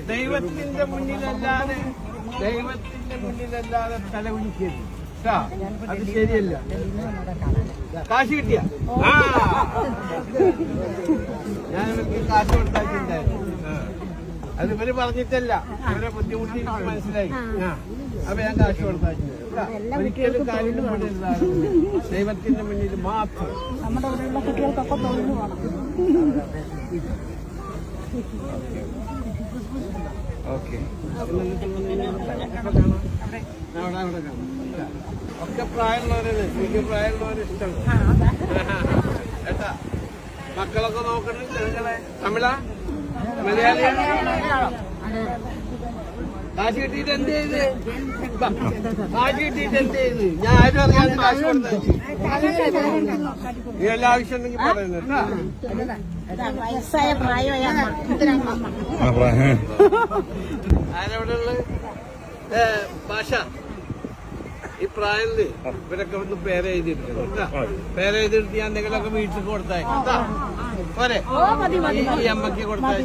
ദൈവത്തിന്റെ മുന്നിലല്ലാതെ തല വിളിക്കരുത്. അത് ശരിയല്ല. കാശ് കിട്ടിയ ഞാൻ ഇവർക്ക് കാശ് കൊടുത്താക്കിണ്ടായിരുന്നു. അത് ഇവര് പറഞ്ഞിട്ടല്ല, ഇവരെ ബുദ്ധിമുട്ടി മനസ്സിലായി. അപ്പൊ ഞാൻ കാശ് കൊടുത്താക്കി. ഒരിക്കലും കാര്യം ദൈവത്തിന്റെ മുന്നിൽ മാത്രം. നമ്മുടെ ഇവിടെയുള്ള കുട്ടികൾക്കൊക്കെ തൊഴിൽ വേണം. ഓക്കെ, ഒക്കെ പ്രായമുള്ളവരാണ്. എനിക്ക് പ്രായമുള്ളവരെ ഇഷ്ടമാണ് കേട്ടാ. മക്കളൊക്കെ നോക്കണം. ചെറുകളെ തമിഴ മലയാളിയാണ്. കാശ് കിട്ടിയിട്ട് എന്ത് ചെയ്ത്? കാശ് കിട്ടിയിട്ട് എന്ത് ചെയ്ത്? ഞാൻ ആരും അറിയാതെ കാശ് കൊടുത്തു. ഈ എല്ലാ ആവശ്യം ഉണ്ടെങ്കിൽ പറയുന്നത്. ആരവിടെ ഉള്ളത്? ഭാഷ ഈ പ്രായത്തില് ഇവരൊക്കെ ഒന്ന് പേരെഴുതിയെടുക്കണം കേട്ടാ. പേരെഴുതിയെടുത്ത് ഞാൻ എന്തെങ്കിലുമൊക്കെ വീട്ടിൽ കൊടുത്താൽ പോരെ. ഈ അമ്മക്ക് കൊടുത്താൽ